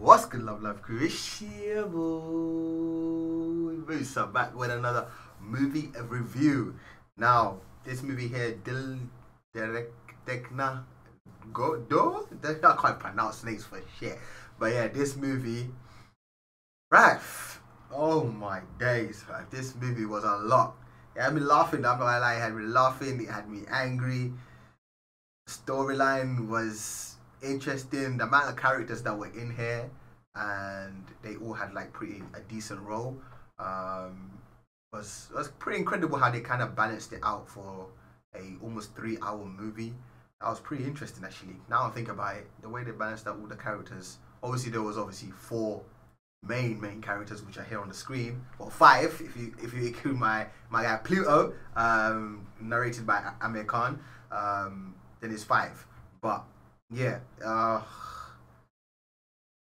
What's good, Love Crew? It's your boy MUSA back with another movie review. Now, this movie here, Dil Dhadakne, I can't pronounce names for shit. But yeah, this movie, right? Oh my days, right? This movie was a lot. It had me laughing, I'm not gonna lie, it had me laughing, it had me angry. Storyline was interesting. The amount of characters that were in here, and they all had like a decent role. Was pretty incredible how they kind of balanced it out for a almost 3-hour movie. That was pretty interesting actually. Now I think about it, the way they balanced out all the characters. Obviously there was obviously 4 main characters which are here on the screen, or 5 if you include my guy Pluto, narrated by Amir Khan. Then it's 5. But yeah, I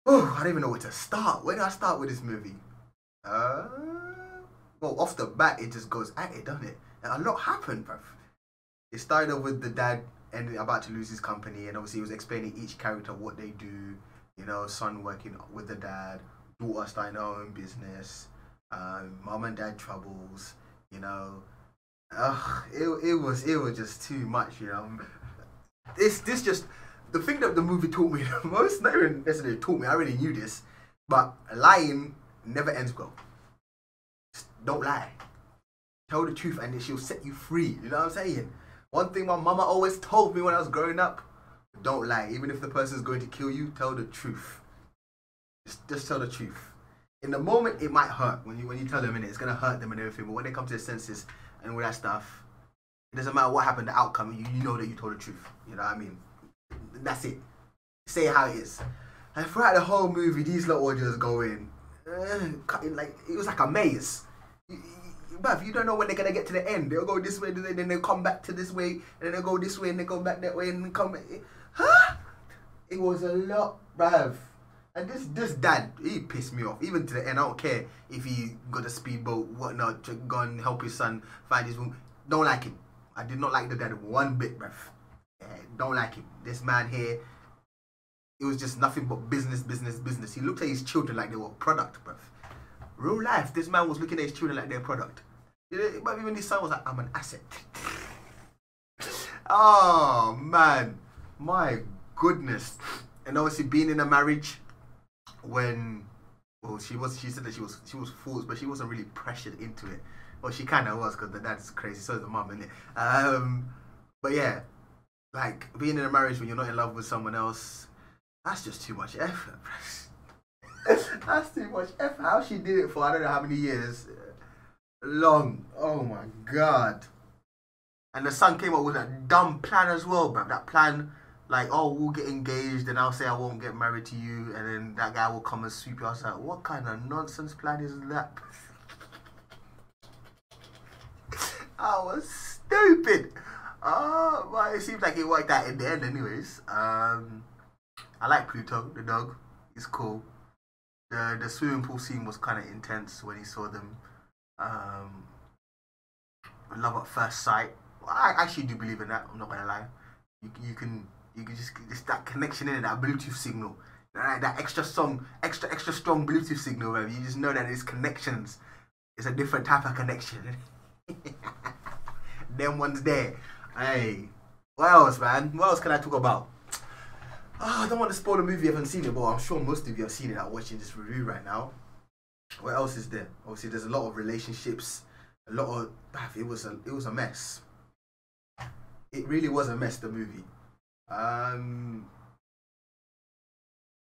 don't even know where to start. Where do I start with this movie? Well, off the bat, it just goes at it, doesn't it? And a lot happened, bruv. It started off with the dad about to lose his company, and obviously he was explaining each character what they do. You know, son working with the dad, daughter starting her own business, mom and dad troubles. You know, it was just too much. You know, this just. The thing that the movie taught me the most, not even necessarily taught me, I already knew this, but lying never ends well. Just don't lie. Tell the truth and she'll set you free. You know what I'm saying? One thing my mama always told me when I was growing up, don't lie. Even if the person's going to kill you, tell the truth. Just tell the truth. In the moment, it might hurt. When you tell them, it's going to hurt them and everything, but when they come to their senses and all that stuff, it doesn't matter what happened, the outcome, you know that you told the truth. You know what I mean? That's it. Say it how it is. And throughout the whole movie, these little were just going, like it was like a maze. But you don't know when they're gonna get to the end. They'll go this way, then they'll come back to this way, and then they'll go this way, and they go back that way, and then come back. Huh? It was a lot, bruv. And this dad, he pissed me off. Even to the end, I don't care if he got a speedboat, whatnot, to go and help his son find his room. Don't like him. I did not like the dad one bit, bruv. Don't like him. This man here, it was just nothing but business. He looked at his children like they were a product, bruv. Real life, this man was looking at his children like they're a product. You know, but even his son was like, I'm an asset. Oh man, my goodness. And obviously being in a marriage when, well, she said that she was forced, but she wasn't really pressured into it. Well, she kind of was, because the dad's crazy, so is the mum, isn't it? But yeah. Like, being in a marriage when you're not in love with someone else, that's just too much effort. That's too much effort. How she did it for I don't know how many years. Long. Oh my God. And the son came up with a dumb plan as well, bruv. That plan, like, oh, we'll get engaged and I'll say I won't get married to you, and then that guy will come and sweep you. I was like, what kind of nonsense plan is that? I was stupid. But it seems like it worked out in the end anyways. I like Pluto, the dog. He's cool. The swimming pool scene was kind of intense when he saw them. Love at first sight. I actually do believe in that, I'm not gonna lie. You can just that connection in it, that Bluetooth signal. That extra strong Bluetooth signal, where you just know that it's connections. It's a different type of connection. Them ones there. Hey, what else, man? What else can I talk about? I don't want to spoil the movie if you haven't seen it, but I'm sure most of you have seen it. I'm watching this review right now. What else is there? Obviously, there's a lot of relationships. A lot of... It was a mess. It really was a mess, the movie. I'm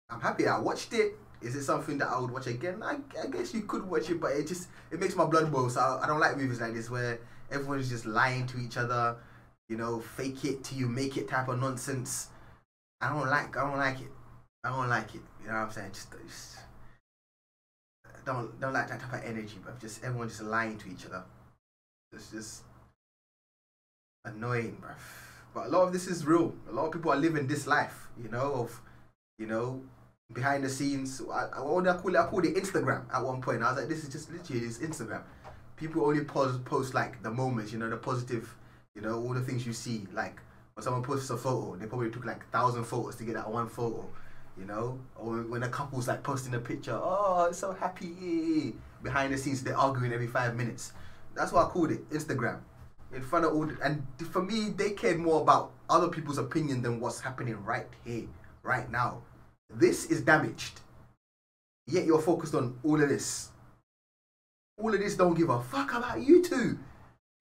happy I watched it. Is it something that I would watch again? I guess you could watch it, but it makes my blood boil. So I don't like movies like this where everyone's just lying to each other. You know, fake it till you make it type of nonsense. I don't like it. You know what I'm saying? Just don't like that type of energy, but just everyone just lying to each other. It's just annoying, bruv. But a lot of this is real. A lot of people are living this life, behind the scenes. I called it Instagram at one point. I was like, this is just literally this Instagram. People only post like the moments, the positive. All the things you see, like when someone posts a photo, they probably took like 1,000 photos to get that one photo. You know, or when a couple's like posting a picture, oh, it's so happy. Behind the scenes, they're arguing every 5 minutes. That's what I called it, Instagram. In front of all, and for me, they cared more about other people's opinion than what's happening right here, right now. This is damaged. Yet you're focused on all of this. All of this don't give a fuck about you two.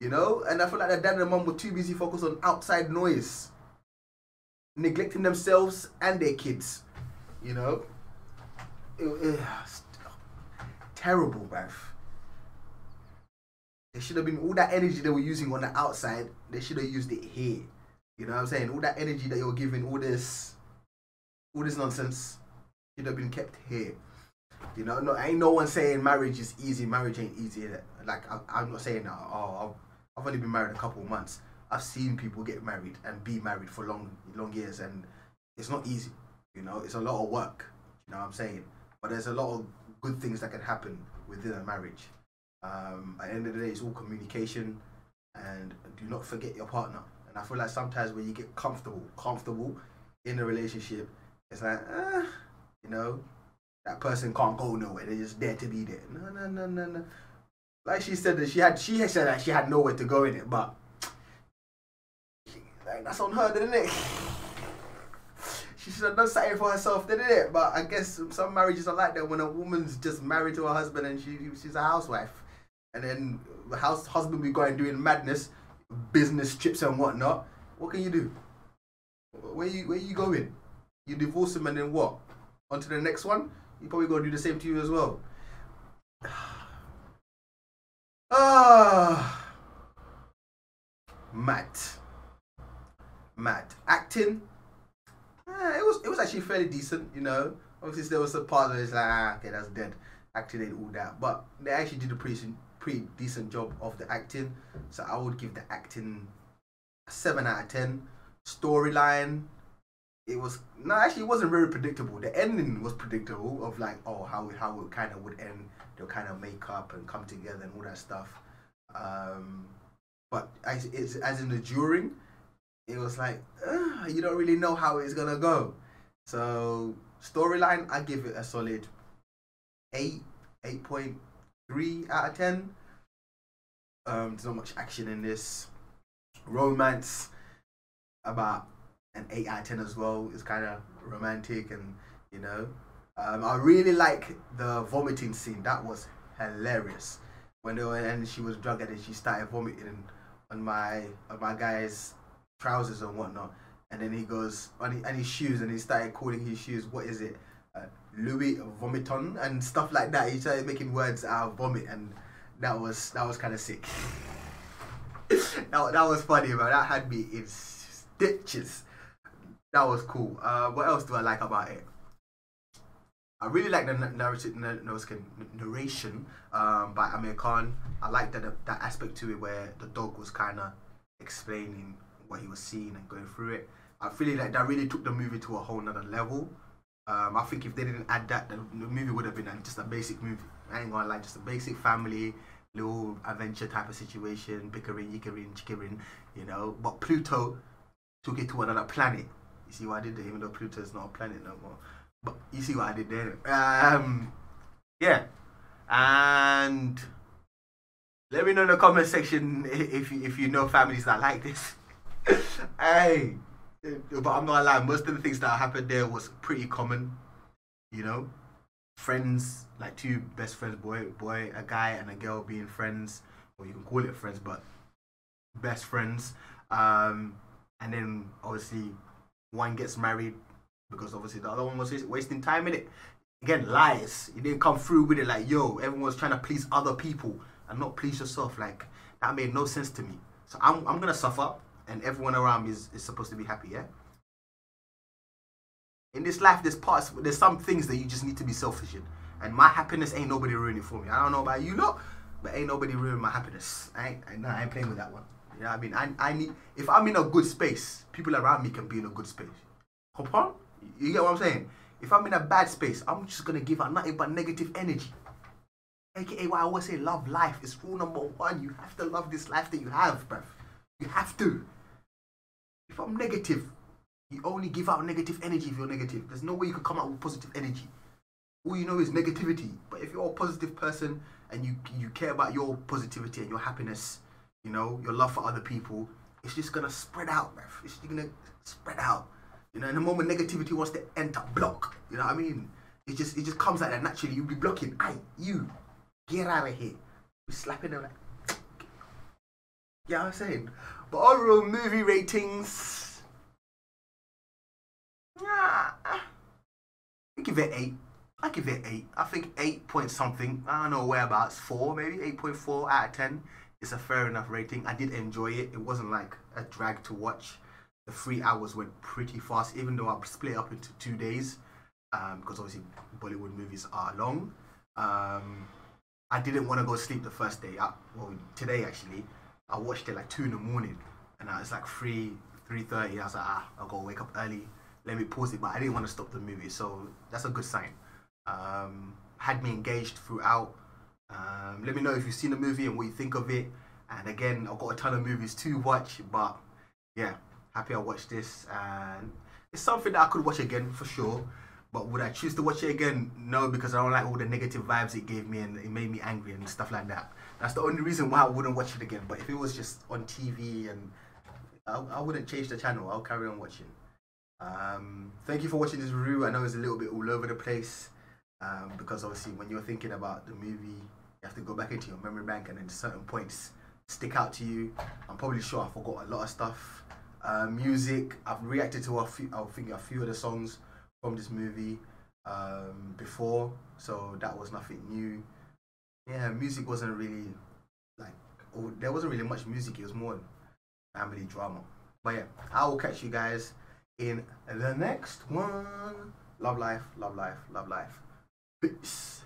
You know? And I feel like the dad and the mum were too busy focused on outside noise. Neglecting themselves and their kids. You know? Terrible, bruv. They should have been, all that energy they were using on the outside, they should have used it here. You know what I'm saying? All that energy that you're giving, all this nonsense, should have been kept here. You know, no, ain't no one saying marriage is easy. Marriage ain't easy. Like, I'm not saying that. Oh, I've only been married a couple of months. I've seen people get married and be married for long years, and it's not easy. You know, it's a lot of work. You know what I'm saying? But there's a lot of good things that can happen within a marriage. At the end of the day, it's all communication, and do not forget your partner. And I feel like sometimes when you get comfortable in a relationship, it's like, you know, that person can't go nowhere. They're just there to be there. No. Like she said that she said that she had nowhere to go in it, but like, that's on her, didn't it? She should have done something for herself, didn't it? But I guess some marriages are like that, when a woman's just married to her husband and she's a housewife, and then the husband be going doing madness, business trips and whatnot. What can you do? Where you going? You divorce him and then what? On to the next one? You probably gonna do the same to you as well. Mad. Acting. It was actually fairly decent, you know. Obviously there was some part where it's like, okay, that's dead. Acting ain't all that. But they actually did a pretty decent job of the acting. So I would give the acting a 7 out of 10. Storyline, it wasn't very predictable. The ending was predictable, of like, oh, how it kind of would end. They'll kind of make up and come together and all that stuff. But as in the during, it was like, you don't really know how it's gonna go. So storyline, I give it a solid 8.3 out of 10. There's not much action in this. Romance, about an 8 out of 10 as well. It's kind of romantic, and you know, I really like the vomiting scene. That was hilarious. And she was drugged and she started vomiting on my guy's trousers and whatnot. And then he goes on his shoes, and he started calling his shoes, what is it? Louis Vomiton and stuff like that. He started making words out of vomit, and that was kind of sick. that was funny, man. That had me in stitches. That was cool. What else do I like about it? I really like the narration by Amir Khan. I like that aspect to it where the dog was kind of explaining what he was seeing and going through it. I feel like that really took the movie to a whole nother level. I think if they didn't add that, the movie would have been just a basic movie. I ain't gonna lie, just a basic family, little adventure type of situation, bickering, yickering, chickering, you know. But Pluto took it to another planet. You see what I did there? Even though Pluto is not a planet no more. But you see what I did there. Yeah. And let me know in the comment section if you know families that like this. Hey. But I'm not gonna lie, most of the things that happened there was pretty common. You know? Friends, like two best friends, boy, a guy and a girl being friends. Or you can call it friends, but best friends. And then obviously one gets married because obviously the other one was wasting time in it. Again, lies. You didn't come through with it like, yo, everyone's trying to please other people and not please yourself. Like, that made no sense to me. So I'm gonna suffer, and everyone around me is supposed to be happy, yeah? In this life, there's some things that you just need to be selfish in. And my happiness ain't nobody ruining for me. I don't know about you lot, but ain't nobody ruining my happiness. I ain't playing with that one. You know what I mean? I need, if I'm in a good space, people around me can be in a good space. Hop on? You get what I'm saying? If I'm in a bad space, I'm just gonna give out nothing but negative energy. AKA what I always say, love life. It's rule number 1. You have to love this life that you have, bruv. You have to. If I'm negative, You only give out negative energy if you're negative. There's no way you can come out with positive energy. All you know is negativity. But if you're a positive person and you care about your positivity and your happiness, you know, your love for other people, it's just gonna spread out, bruv. It's just gonna spread out. You know, in the moment negativity wants to enter, block. You know what I mean? It just comes like that naturally. You'll be blocking. Aye, you get out of here. You're slapping them like. Yeah, I'm saying. But overall movie ratings. Yeah, I give it 8. I give it 8. I think 8 point something. I don't know whereabouts. 4 maybe. 8.4 out of 10. It's a fair enough rating. I did enjoy it. It wasn't like a drag to watch. The 3 hours went pretty fast, even though I split it up into 2 days. Because obviously Bollywood movies are long. I didn't want to go sleep the first day. Well, today actually, I watched it like 2 in the morning, and it's like 3:30. I was like, I'll go wake up early. Let me pause it, but I didn't want to stop the movie, so that's a good sign. Had me engaged throughout. Let me know if you've seen the movie and what you think of it. And again, I've got a ton of movies to watch, but yeah, happy I watched this, and it's something that I could watch again for sure. But would I choose to watch it again? No, because I don't like all the negative vibes it gave me, and it made me angry and stuff like that. That's the only reason why I wouldn't watch it again. But if it was just on TV, and I wouldn't change the channel. I'll carry on watching. Thank you for watching this review. I know it's a little bit all over the place, because obviously when you're thinking about the movie, you have to go back into your memory bank, and then certain points stick out to you. I'm probably sure I forgot a lot of stuff. Music, I've reacted to I think a few of the songs from this movie before, so that was nothing new. Yeah, music wasn't really like, there wasn't really much music. It was more family drama. But yeah, I will catch you guys in the next one. Love life, love life, love life. Peace.